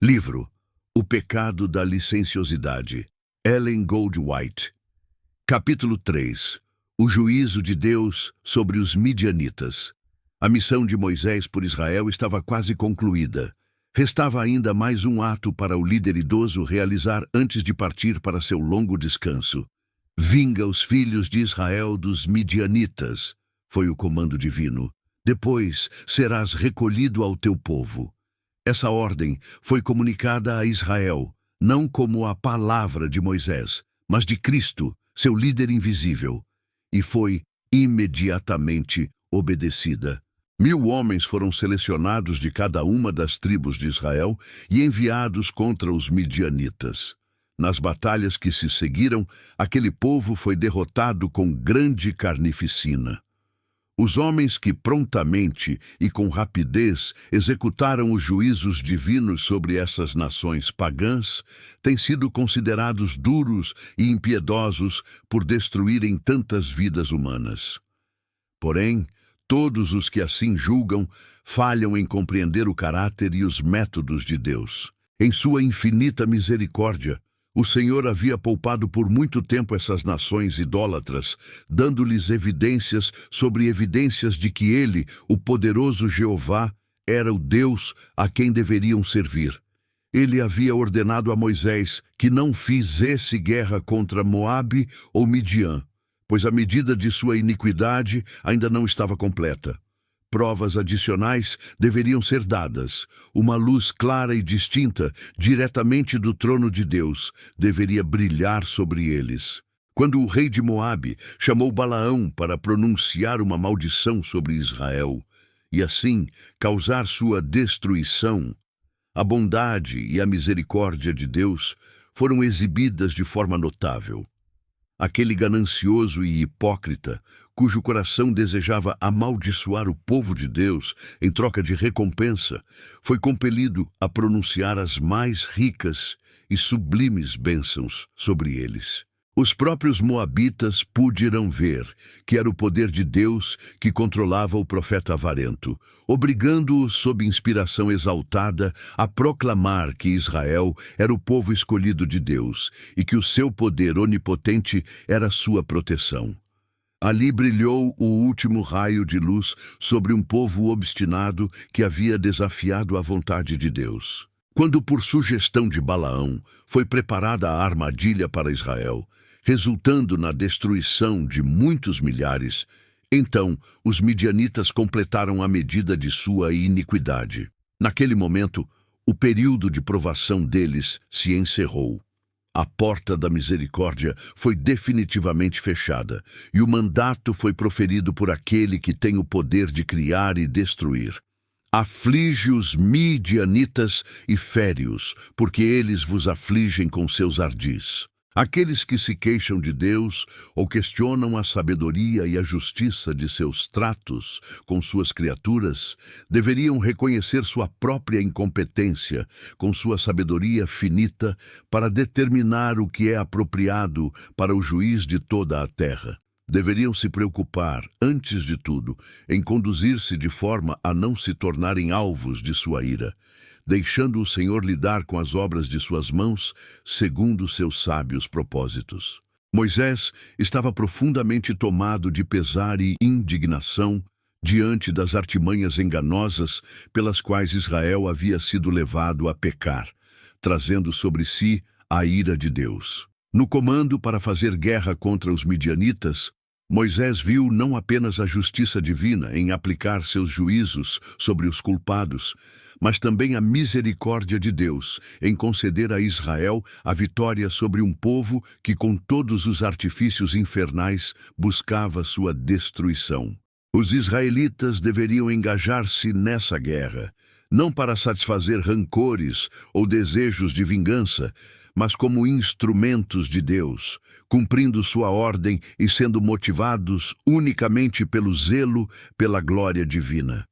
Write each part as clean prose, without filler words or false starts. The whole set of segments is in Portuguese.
Livro O Pecado da Licenciosidade, Ellen Goldwhite. Capítulo 3. O juízo de Deus sobre os midianitas. A missão de Moisés por Israel estava quase concluída. Restava ainda mais um ato para o líder idoso realizar antes de partir para seu longo descanso. Vinga os filhos de Israel dos midianitas, foi o comando divino. Depois serás recolhido ao teu povo. Essa ordem foi comunicada a Israel, não como a palavra de Moisés, mas de Cristo, seu líder invisível, e foi imediatamente obedecida. 1000 homens foram selecionados de cada uma das tribos de Israel e enviados contra os midianitas. Nas batalhas que se seguiram, aquele povo foi derrotado com grande carnificina. Os homens que prontamente e com rapidez executaram os juízos divinos sobre essas nações pagãs têm sido considerados duros e impiedosos por destruírem tantas vidas humanas. Porém, todos os que assim julgam falham em compreender o caráter e os métodos de Deus. Em sua infinita misericórdia, o Senhor havia poupado por muito tempo essas nações idólatras, dando-lhes evidências sobre evidências de que Ele, o poderoso Jeová, era o Deus a quem deveriam servir. Ele havia ordenado a Moisés que não fizesse guerra contra Moabe ou Midian, pois a medida de sua iniquidade ainda não estava completa. Provas adicionais deveriam ser dadas. Uma luz clara e distinta, diretamente do trono de Deus, deveria brilhar sobre eles. Quando o rei de Moabe chamou Balaão para pronunciar uma maldição sobre Israel, e assim causar sua destruição, a bondade e a misericórdia de Deus foram exibidas de forma notável. Aquele ganancioso e hipócrita, cujo coração desejava amaldiçoar o povo de Deus em troca de recompensa, foi compelido a pronunciar as mais ricas e sublimes bênçãos sobre eles. Os próprios moabitas puderam ver que era o poder de Deus que controlava o profeta avarento, obrigando-o, sob inspiração exaltada, a proclamar que Israel era o povo escolhido de Deus e que o seu poder onipotente era sua proteção. Ali brilhou o último raio de luz sobre um povo obstinado que havia desafiado a vontade de Deus. Quando, por sugestão de Balaão, foi preparada a armadilha para Israel, resultando na destruição de muitos milhares, então os midianitas completaram a medida de sua iniquidade. Naquele momento, o período de provação deles se encerrou. A porta da misericórdia foi definitivamente fechada, e o mandato foi proferido por aquele que tem o poder de criar e destruir. Aflige os midianitas e fere-os, porque eles vos afligem com seus ardis. Aqueles que se queixam de Deus ou questionam a sabedoria e a justiça de seus tratos com suas criaturas deveriam reconhecer sua própria incompetência com sua sabedoria finita para determinar o que é apropriado para o juiz de toda a terra. Deveriam se preocupar, antes de tudo, em conduzir-se de forma a não se tornarem alvos de sua ira, deixando o Senhor lidar com as obras de suas mãos, segundo seus sábios propósitos. Moisés estava profundamente tomado de pesar e indignação diante das artimanhas enganosas pelas quais Israel havia sido levado a pecar, trazendo sobre si a ira de Deus. No comando para fazer guerra contra os midianitas, Moisés viu não apenas a justiça divina em aplicar seus juízos sobre os culpados, mas também a misericórdia de Deus em conceder a Israel a vitória sobre um povo que, com todos os artifícios infernais, buscava sua destruição. Os israelitas deveriam engajar-se nessa guerra, não para satisfazer rancores ou desejos de vingança, mas como instrumentos de Deus, cumprindo sua ordem e sendo motivados unicamente pelo zelo pela glória divina.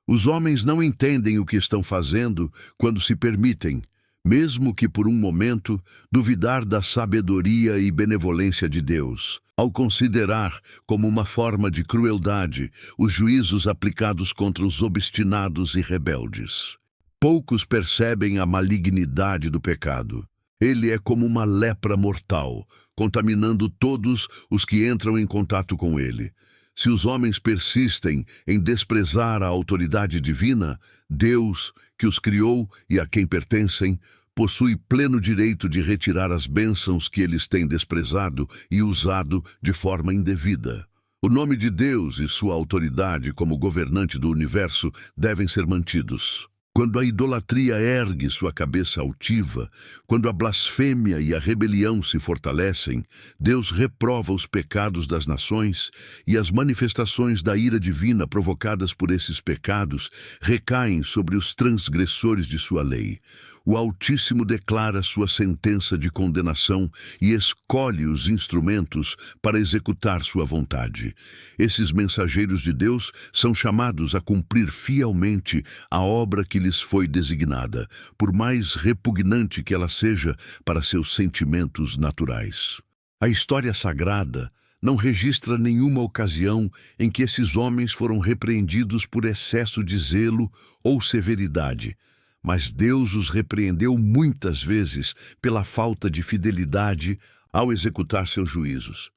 Os homens não entendem o que estão fazendo quando se permitem, mesmo que por um momento, duvidar da sabedoria e benevolência de Deus, ao considerar como uma forma de crueldade os juízos aplicados contra os obstinados e rebeldes. Poucos percebem a malignidade do pecado. Ele é como uma lepra mortal, contaminando todos os que entram em contato com ele. Se os homens persistem em desprezar a autoridade divina, Deus, que os criou e a quem pertencem, possui pleno direito de retirar as bênçãos que eles têm desprezado e usado de forma indevida. O nome de Deus e sua autoridade como governante do universo devem ser mantidos. Quando a idolatria ergue sua cabeça altiva, quando a blasfêmia e a rebelião se fortalecem, Deus reprova os pecados das nações e as manifestações da ira divina provocadas por esses pecados recaem sobre os transgressores de sua lei. O Altíssimo declara sua sentença de condenação e escolhe os instrumentos para executar sua vontade. Esses mensageiros de Deus são chamados a cumprir fielmente a obra que lhes foi designada, por mais repugnante que ela seja para seus sentimentos naturais. A história sagrada não registra nenhuma ocasião em que esses homens foram repreendidos por excesso de zelo ou severidade, mas Deus os repreendeu muitas vezes pela falta de fidelidade ao executar seus juízos.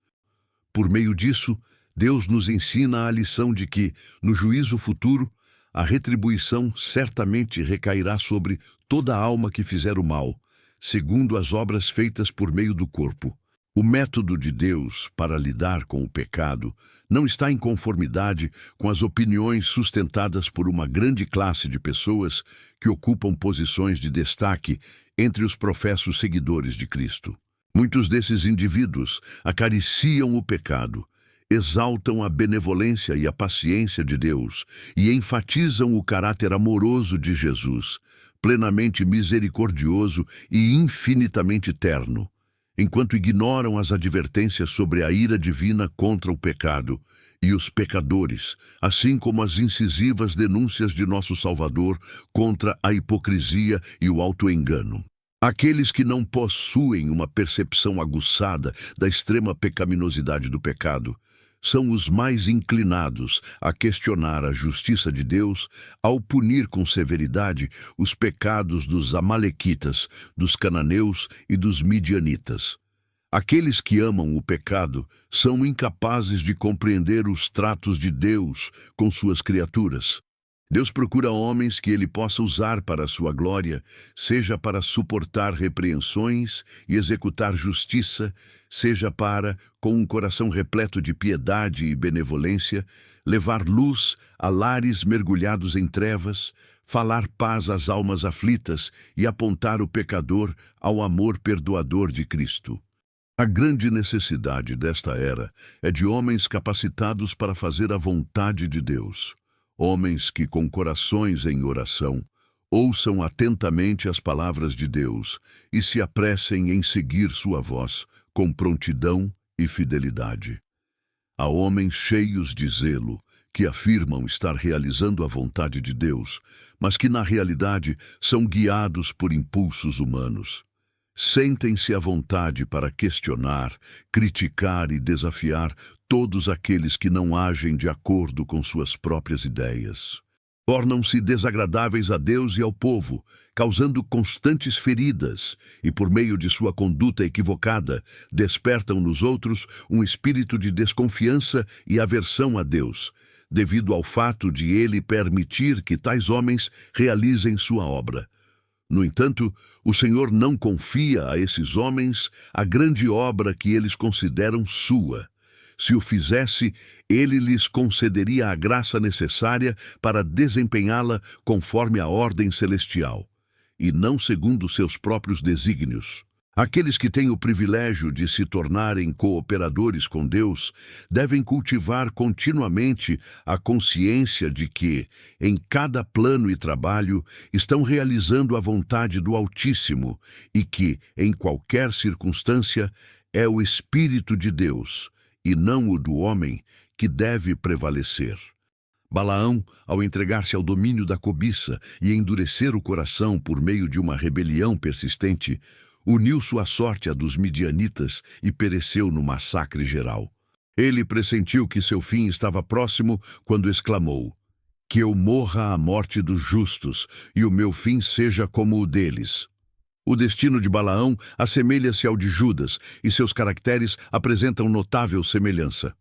Por meio disso, Deus nos ensina a lição de que, no juízo futuro, a retribuição certamente recairá sobre toda a alma que fizer o mal, segundo as obras feitas por meio do corpo. O método de Deus para lidar com o pecado não está em conformidade com as opiniões sustentadas por uma grande classe de pessoas que ocupam posições de destaque entre os professos seguidores de Cristo. Muitos desses indivíduos acariciam o pecado, exaltam a benevolência e a paciência de Deus e enfatizam o caráter amoroso de Jesus, plenamente misericordioso e infinitamente terno, enquanto ignoram as advertências sobre a ira divina contra o pecado e os pecadores, assim como as incisivas denúncias de nosso Salvador contra a hipocrisia e o auto-engano. Aqueles que não possuem uma percepção aguçada da extrema pecaminosidade do pecado são os mais inclinados a questionar a justiça de Deus ao punir com severidade os pecados dos amalequitas, dos cananeus e dos midianitas. Aqueles que amam o pecado são incapazes de compreender os tratos de Deus com suas criaturas. Deus procura homens que ele possa usar para a sua glória, seja para suportar repreensões e executar justiça, seja para, com um coração repleto de piedade e benevolência, levar luz a lares mergulhados em trevas, falar paz às almas aflitas e apontar o pecador ao amor perdoador de Cristo. A grande necessidade desta era é de homens capacitados para fazer a vontade de Deus. Homens que, com corações em oração, ouçam atentamente as palavras de Deus e se apressem em seguir sua voz com prontidão e fidelidade. Há homens cheios de zelo que afirmam estar realizando a vontade de Deus, mas que na realidade são guiados por impulsos humanos. Sentem-se à vontade para questionar, criticar e desafiar todos aqueles que não agem de acordo com suas próprias ideias. Tornam-se desagradáveis a Deus e ao povo, causando constantes feridas, e por meio de sua conduta equivocada, despertam nos outros um espírito de desconfiança e aversão a Deus, devido ao fato de ele permitir que tais homens realizem sua obra. No entanto, o Senhor não confia a esses homens a grande obra que eles consideram sua. Se o fizesse, ele lhes concederia a graça necessária para desempenhá-la conforme a ordem celestial, e não segundo seus próprios desígnios. Aqueles que têm o privilégio de se tornarem cooperadores com Deus devem cultivar continuamente a consciência de que, em cada plano e trabalho, estão realizando a vontade do Altíssimo e que, em qualquer circunstância, é o Espírito de Deus, e não o do homem, que deve prevalecer. Balaão, ao entregar-se ao domínio da cobiça e endurecer o coração por meio de uma rebelião persistente, uniu sua sorte à dos midianitas e pereceu no massacre geral. Ele pressentiu que seu fim estava próximo quando exclamou: Que eu morra a morte dos justos, e o meu fim seja como o deles. O destino de Balaão assemelha-se ao de Judas, e seus caracteres apresentam notável semelhança.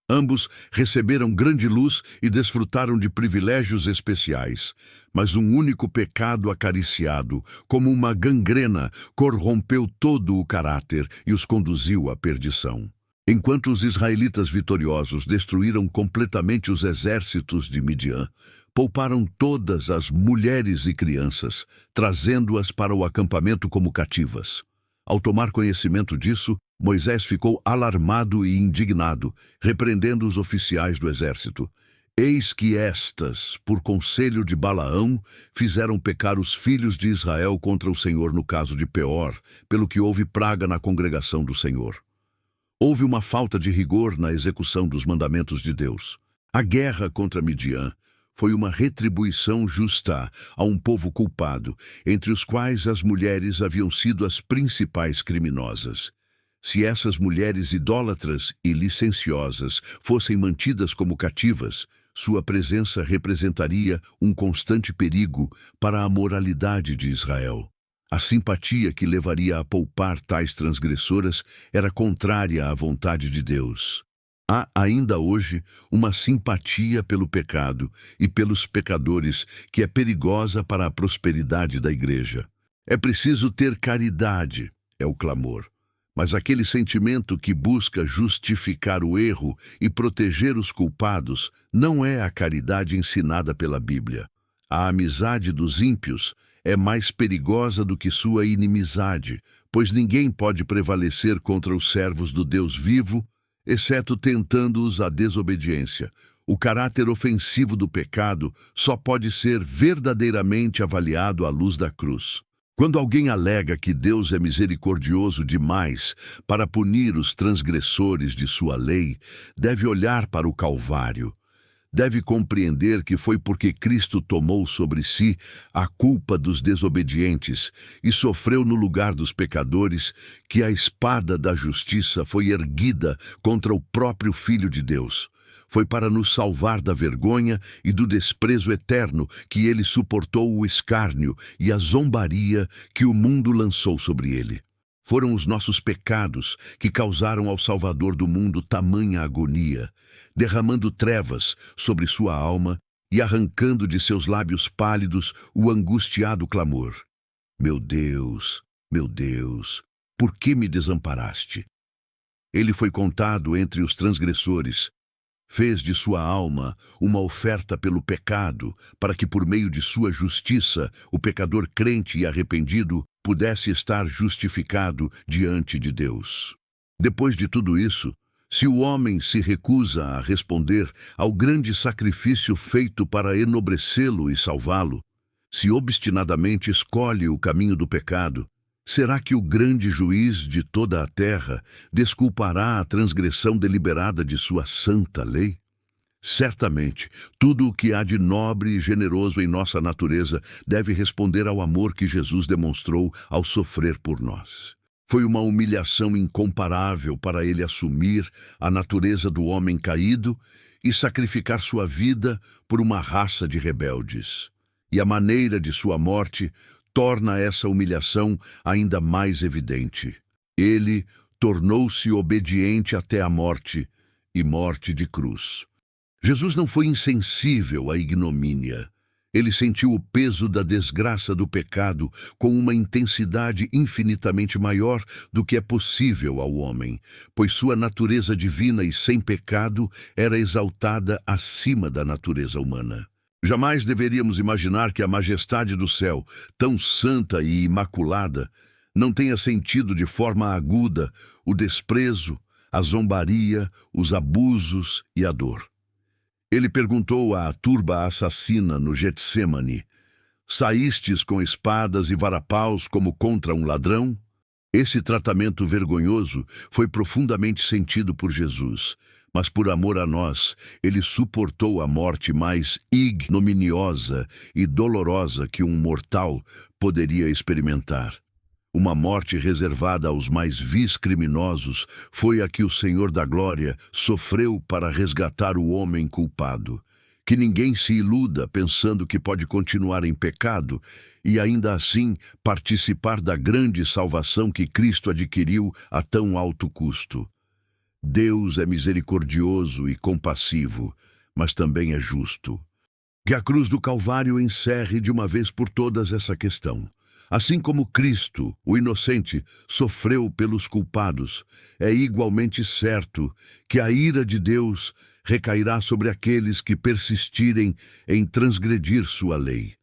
Ambos receberam grande luz e desfrutaram de privilégios especiais, mas um único pecado acariciado, como uma gangrena, corrompeu todo o caráter e os conduziu à perdição. Enquanto os israelitas vitoriosos destruíram completamente os exércitos de Midian, pouparam todas as mulheres e crianças, trazendo-as para o acampamento como cativas. Ao tomar conhecimento disso, Moisés ficou alarmado e indignado, repreendendo os oficiais do exército. Eis que estas, por conselho de Balaão, fizeram pecar os filhos de Israel contra o Senhor no caso de Peor, pelo que houve praga na congregação do Senhor. Houve uma falta de rigor na execução dos mandamentos de Deus. A guerra contra Midian foi uma retribuição justa a um povo culpado, entre os quais as mulheres haviam sido as principais criminosas. Se essas mulheres idólatras e licenciosas fossem mantidas como cativas, sua presença representaria um constante perigo para a moralidade de Israel. A simpatia que levaria a poupar tais transgressoras era contrária à vontade de Deus. Há ainda hoje uma simpatia pelo pecado e pelos pecadores que é perigosa para a prosperidade da igreja. É preciso ter caridade, é o clamor. Mas aquele sentimento que busca justificar o erro e proteger os culpados não é a caridade ensinada pela Bíblia. A amizade dos ímpios é mais perigosa do que sua inimizade, pois ninguém pode prevalecer contra os servos do Deus vivo, exceto tentando-os à desobediência. O caráter ofensivo do pecado só pode ser verdadeiramente avaliado à luz da cruz. Quando alguém alega que Deus é misericordioso demais para punir os transgressores de sua lei, deve olhar para o Calvário. Deve compreender que foi porque Cristo tomou sobre si a culpa dos desobedientes e sofreu no lugar dos pecadores que a espada da justiça foi erguida contra o próprio Filho de Deus. Foi para nos salvar da vergonha e do desprezo eterno que ele suportou o escárnio e a zombaria que o mundo lançou sobre ele. Foram os nossos pecados que causaram ao Salvador do mundo tamanha agonia, derramando trevas sobre sua alma e arrancando de seus lábios pálidos o angustiado clamor. Meu Deus, por que me desamparaste? Ele foi contado entre os transgressores. Fez de sua alma uma oferta pelo pecado, para que por meio de sua justiça o pecador crente e arrependido pudesse estar justificado diante de Deus. Depois de tudo isso, se o homem se recusa a responder ao grande sacrifício feito para enobrecê-lo e salvá-lo, se obstinadamente escolhe o caminho do pecado, será que o grande juiz de toda a terra desculpará a transgressão deliberada de sua santa lei? Certamente, tudo o que há de nobre e generoso em nossa natureza deve responder ao amor que Jesus demonstrou ao sofrer por nós. Foi uma humilhação incomparável para ele assumir a natureza do homem caído e sacrificar sua vida por uma raça de rebeldes. E a maneira de sua morte torna essa humilhação ainda mais evidente. Ele tornou-se obediente até a morte, e morte de cruz. Jesus não foi insensível à ignomínia. Ele sentiu o peso da desgraça do pecado com uma intensidade infinitamente maior do que é possível ao homem, pois sua natureza divina e sem pecado era exaltada acima da natureza humana. Jamais deveríamos imaginar que a majestade do céu, tão santa e imaculada, não tenha sentido de forma aguda o desprezo, a zombaria, os abusos e a dor. Ele perguntou à turba assassina no Getsêmani: saístes com espadas e varapaus como contra um ladrão? Esse tratamento vergonhoso foi profundamente sentido por Jesus, mas por amor a nós, ele suportou a morte mais ignominiosa e dolorosa que um mortal poderia experimentar. Uma morte reservada aos mais vis criminosos foi a que o Senhor da Glória sofreu para resgatar o homem culpado. Que ninguém se iluda pensando que pode continuar em pecado e ainda assim participar da grande salvação que Cristo adquiriu a tão alto custo. Deus é misericordioso e compassivo, mas também é justo. Que a cruz do Calvário encerre de uma vez por todas essa questão. Assim como Cristo, o inocente, sofreu pelos culpados, é igualmente certo que a ira de Deus recairá sobre aqueles que persistirem em transgredir sua lei.